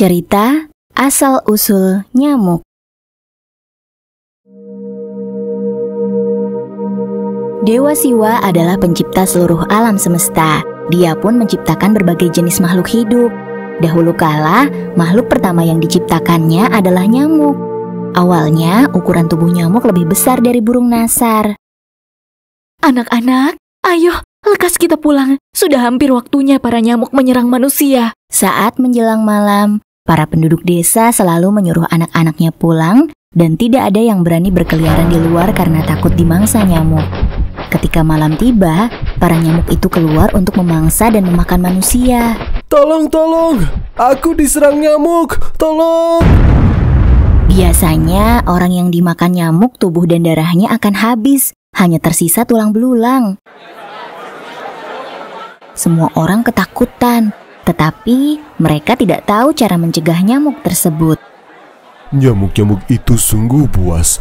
Cerita Asal-Usul Nyamuk. Dewa Siwa adalah pencipta seluruh alam semesta. Dia pun menciptakan berbagai jenis makhluk hidup. Dahulu kala, makhluk pertama yang diciptakannya adalah nyamuk. Awalnya, ukuran tubuh nyamuk lebih besar dari burung nasar. Anak-anak, ayo, lekas kita pulang. Sudah hampir waktunya para nyamuk menyerang manusia. Saat menjelang malam, para penduduk desa selalu menyuruh anak-anaknya pulang dan tidak ada yang berani berkeliaran di luar karena takut dimangsa nyamuk. Ketika malam tiba, para nyamuk itu keluar untuk memangsa dan memakan manusia. Tolong, aku diserang nyamuk, tolong. Biasanya orang yang dimakan nyamuk tubuh dan darahnya akan habis, hanya tersisa tulang belulang. Semua orang ketakutan, tetapi mereka tidak tahu cara mencegah nyamuk tersebut. Nyamuk-nyamuk itu sungguh buas.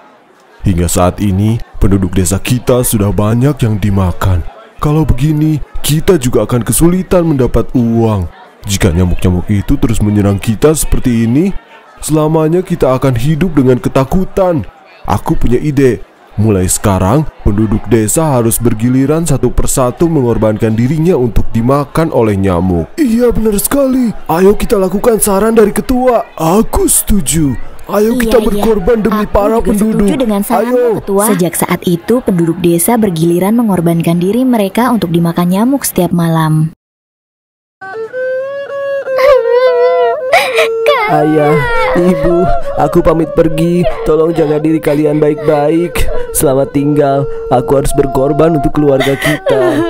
Hingga saat ini, penduduk desa kita sudah banyak yang dimakan. Kalau begini, kita juga akan kesulitan mendapat uang. Jika nyamuk-nyamuk itu terus menyerang kita seperti ini, selamanya kita akan hidup dengan ketakutan. Aku punya ide. Mulai sekarang, penduduk desa harus bergiliran satu persatu mengorbankan dirinya untuk dimakan oleh nyamuk. Iya, benar sekali. Ayo kita lakukan saran dari ketua. Aku setuju. Ayo kita berkorban demi para penduduk. Setuju dengan saran ketua. Sejak saat itu, penduduk desa bergiliran mengorbankan diri mereka untuk dimakan nyamuk setiap malam. Ayah, ibu, aku pamit pergi. Tolong jaga diri kalian baik-baik. Selamat tinggal. Aku harus berkorban untuk keluarga kita.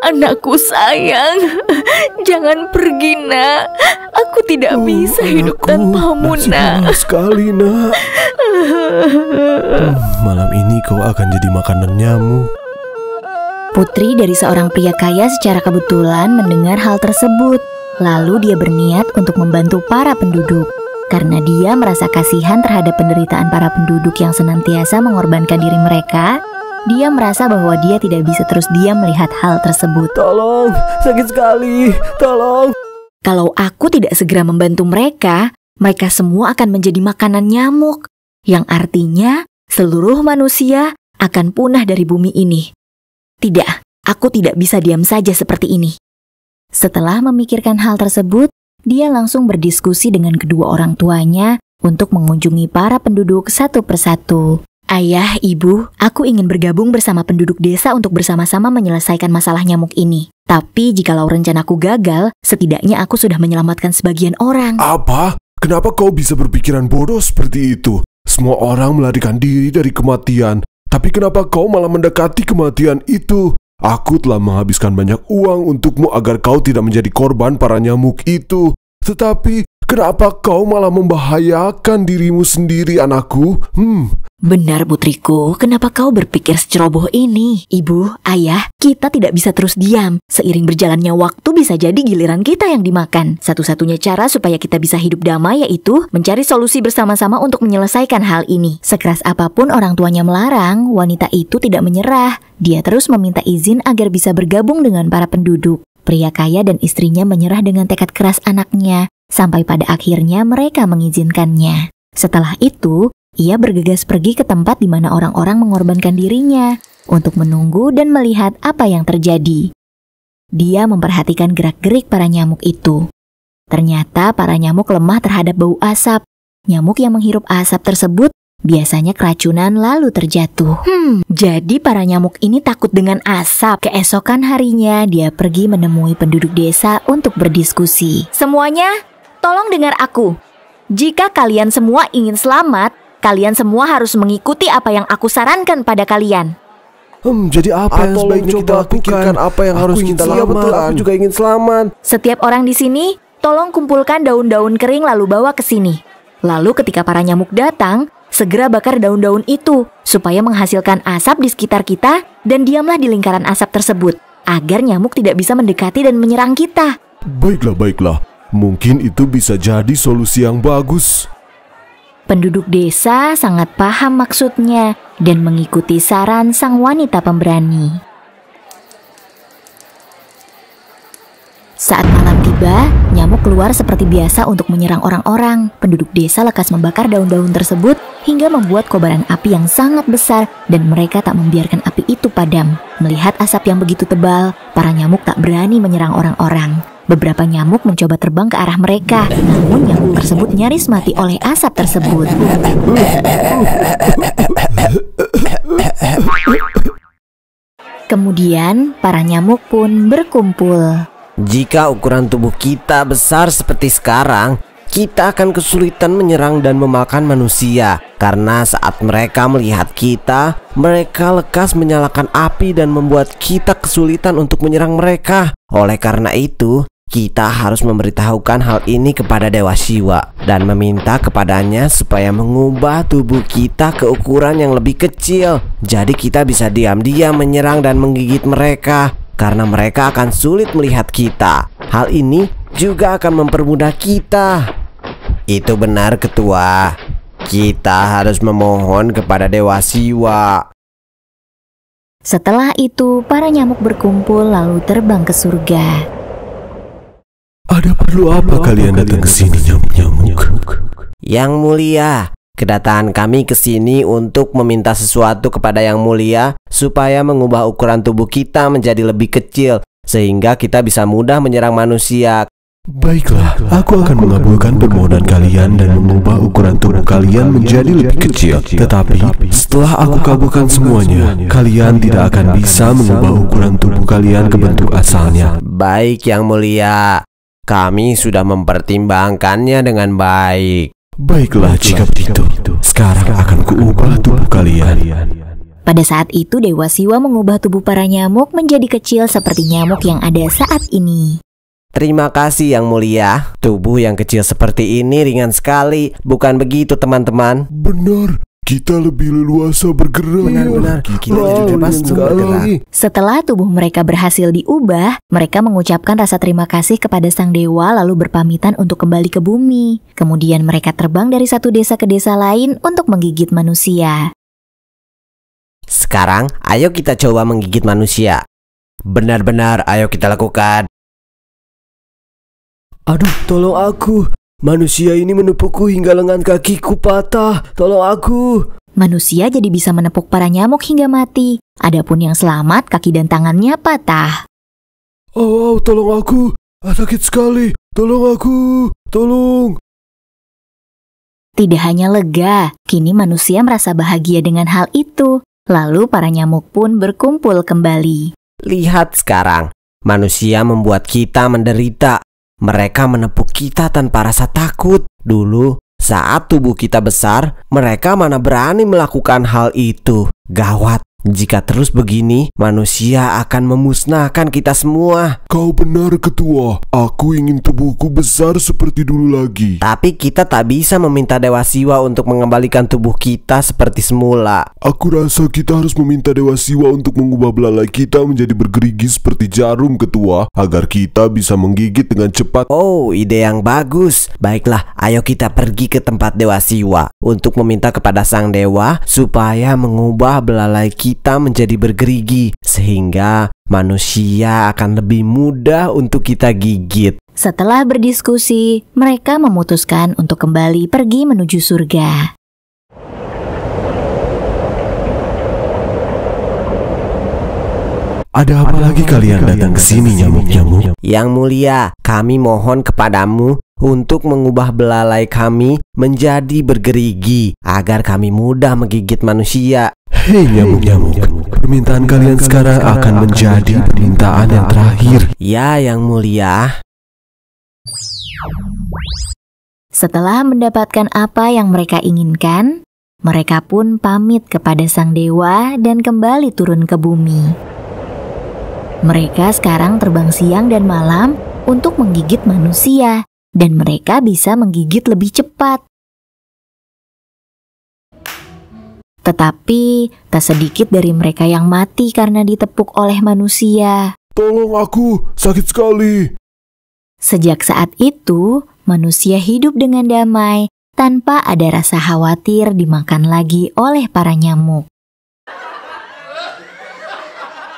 Anakku sayang, jangan pergi, nak. Aku tidak bisa hidup tanpamu, nak. Sekali, nak. Malam ini kau akan jadi makanan nyamuk. Putri dari seorang pria kaya secara kebetulan mendengar hal tersebut. Lalu dia berniat untuk membantu para penduduk. Karena dia merasa kasihan terhadap penderitaan para penduduk yang senantiasa mengorbankan diri mereka, dia merasa bahwa dia tidak bisa terus diam melihat hal tersebut. Tolong, sakit sekali, tolong. Kalau aku tidak segera membantu mereka, mereka semua akan menjadi makanan nyamuk, yang artinya seluruh manusia akan punah dari bumi ini. Tidak, aku tidak bisa diam saja seperti ini. Setelah memikirkan hal tersebut, dia langsung berdiskusi dengan kedua orang tuanya untuk mengunjungi para penduduk satu persatu. Ayah, ibu, aku ingin bergabung bersama penduduk desa untuk bersama-sama menyelesaikan masalah nyamuk ini. Tapi jikalau rencanaku gagal, setidaknya aku sudah menyelamatkan sebagian orang. Apa? Kenapa kau bisa berpikiran bodoh seperti itu? Semua orang melarikan diri dari kematian. Tapi kenapa kau malah mendekati kematian itu? Aku telah menghabiskan banyak uang untukmu agar kau tidak menjadi korban para nyamuk itu. Tetapi, kenapa kau malah membahayakan dirimu sendiri, anakku? Benar, putriku. Kenapa kau berpikir seceroboh ini? Ibu, ayah, kita tidak bisa terus diam. Seiring berjalannya waktu bisa jadi giliran kita yang dimakan. Satu-satunya cara supaya kita bisa hidup damai yaitu mencari solusi bersama-sama untuk menyelesaikan hal ini. Sekeras apapun orang tuanya melarang, wanita itu tidak menyerah. Dia terus meminta izin agar bisa bergabung dengan para penduduk. Pria kaya dan istrinya menyerah dengan tekad keras anaknya, sampai pada akhirnya mereka mengizinkannya. Setelah itu, ia bergegas pergi ke tempat di mana orang-orang mengorbankan dirinya untuk menunggu dan melihat apa yang terjadi. Dia memperhatikan gerak-gerik para nyamuk itu. Ternyata para nyamuk lemah terhadap bau asap. Nyamuk yang menghirup asap tersebut biasanya keracunan lalu terjatuh. Jadi para nyamuk ini takut dengan asap. Keesokan harinya, dia pergi menemui penduduk desa untuk berdiskusi. Semuanya, tolong dengar aku. Jika kalian semua ingin selamat, kalian semua harus mengikuti apa yang aku sarankan pada kalian. Jadi apa yang sebaiknya kita lakukan? Apa yang harus kita lakukan? Betul, aku juga ingin selamat. Setiap orang di sini, tolong kumpulkan daun-daun kering lalu bawa ke sini. Lalu ketika para nyamuk datang, segera bakar daun-daun itu supaya menghasilkan asap di sekitar kita dan diamlah di lingkaran asap tersebut agar nyamuk tidak bisa mendekati dan menyerang kita. Baiklah. Mungkin itu bisa jadi solusi yang bagus. Penduduk desa sangat paham maksudnya dan mengikuti saran sang wanita pemberani. Saat malam tiba, nyamuk nyamuk keluar seperti biasa untuk menyerang orang-orang. Penduduk desa lekas membakar daun-daun tersebut hingga membuat kobaran api yang sangat besar dan mereka tak membiarkan api itu padam. Melihat asap yang begitu tebal, para nyamuk tak berani menyerang orang-orang. Beberapa nyamuk mencoba terbang ke arah mereka, namun nyamuk tersebut nyaris mati oleh asap tersebut. Kemudian, para nyamuk pun berkumpul. Jika ukuran tubuh kita besar seperti sekarang, kita akan kesulitan menyerang dan memakan manusia. Karena saat mereka melihat kita, mereka lekas menyalakan api dan membuat kita kesulitan untuk menyerang mereka. Oleh karena itu, kita harus memberitahukan hal ini kepada Dewa Siwa dan meminta kepadanya supaya mengubah tubuh kita ke ukuran yang lebih kecil. Jadi kita bisa diam-diam menyerang dan menggigit mereka, karena mereka akan sulit melihat kita. Hal ini juga akan mempermudah kita. Itu benar, Ketua. Kita harus memohon kepada Dewa Siwa. Setelah itu, para nyamuk berkumpul lalu terbang ke surga. Ada perlu apa kalian datang ke sini, nyamuk-nyamuk? Yang mulia, kedatangan kami ke sini untuk meminta sesuatu kepada Yang Mulia supaya mengubah ukuran tubuh kita menjadi lebih kecil sehingga kita bisa mudah menyerang manusia. Baiklah, aku akan mengabulkan permohonan kalian dan mengubah ukuran tubuh kalian menjadi lebih kecil. Tetapi setelah aku kabulkan semuanya, kalian tidak akan bisa mengubah ukuran tubuh kalian ke bentuk asalnya. Baik, Yang Mulia. Kami sudah mempertimbangkannya dengan baik. Baiklah, jika begitu, sekarang akan kuubah tubuh kalian. Pada saat itu, Dewa Siwa mengubah tubuh para nyamuk menjadi kecil seperti nyamuk yang ada saat ini. Terima kasih, Yang Mulia. Tubuh yang kecil seperti ini ringan sekali. Bukan begitu, teman-teman? Benar, kita lebih leluasa bergerak. Benar-benar, kita jadi bebas bergerak. Setelah tubuh mereka berhasil diubah, mereka mengucapkan rasa terima kasih kepada sang dewa lalu berpamitan untuk kembali ke bumi. Kemudian mereka terbang dari satu desa ke desa lain untuk menggigit manusia. Sekarang, ayo kita coba menggigit manusia. Benar-benar, ayo kita lakukan. Aduh, tolong aku. Manusia ini menepukku hingga lengan kakiku patah. Tolong aku. Manusia jadi bisa menepuk para nyamuk hingga mati. Adapun yang selamat, kaki dan tangannya patah. Oh, tolong aku. Sakit sekali. Tolong aku. Tolong. Tidak hanya lega, kini manusia merasa bahagia dengan hal itu. Lalu para nyamuk pun berkumpul kembali. Lihat sekarang, manusia membuat kita menderita. Mereka menepuk kita tanpa rasa takut. Dulu, saat tubuh kita besar, mereka mana berani melakukan hal itu. Gawat, jika terus begini, manusia akan memusnahkan kita semua. Kau benar, Ketua. Aku ingin tubuhku besar seperti dulu lagi. Tapi kita tak bisa meminta Dewa Siwa untuk mengembalikan tubuh kita seperti semula. Aku rasa kita harus meminta Dewa Siwa untuk mengubah belalai kita menjadi bergerigi seperti jarum, Ketua, agar kita bisa menggigit dengan cepat. Oh, ide yang bagus. Baiklah, ayo kita pergi ke tempat Dewa Siwa untuk meminta kepada Sang Dewa supaya mengubah belalai kita menjadi bergerigi, sehingga manusia akan lebih mudah untuk kita gigit. Setelah berdiskusi, mereka memutuskan untuk kembali pergi menuju surga. Ada apa lagi kalian datang ke sini, nyamuk-nyamuk? Yang Mulia, kami mohon kepadamu untuk mengubah belalai kami menjadi bergerigi agar kami mudah menggigit manusia. Hei nyamuk-nyamuk, permintaan kalian sekarang akan menjadi permintaan yang terakhir. Ya, Yang Mulia. Setelah mendapatkan apa yang mereka inginkan, mereka pun pamit kepada sang dewa dan kembali turun ke bumi. Mereka sekarang terbang siang dan malam untuk menggigit manusia, dan mereka bisa menggigit lebih cepat. Tetapi, tak sedikit dari mereka yang mati karena ditepuk oleh manusia. Tolong aku, sakit sekali. Sejak saat itu, manusia hidup dengan damai tanpa ada rasa khawatir dimakan lagi oleh para nyamuk.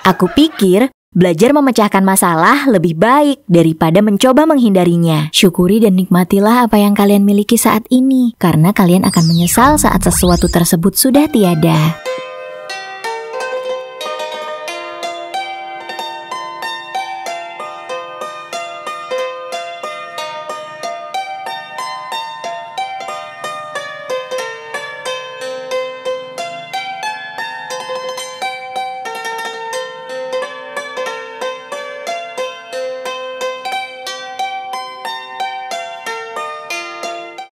Aku pikir Belajar memecahkan masalah lebih baik daripada mencoba menghindarinya. Syukuri dan nikmatilah apa yang kalian miliki saat ini, karena kalian akan menyesal saat sesuatu tersebut sudah tiada.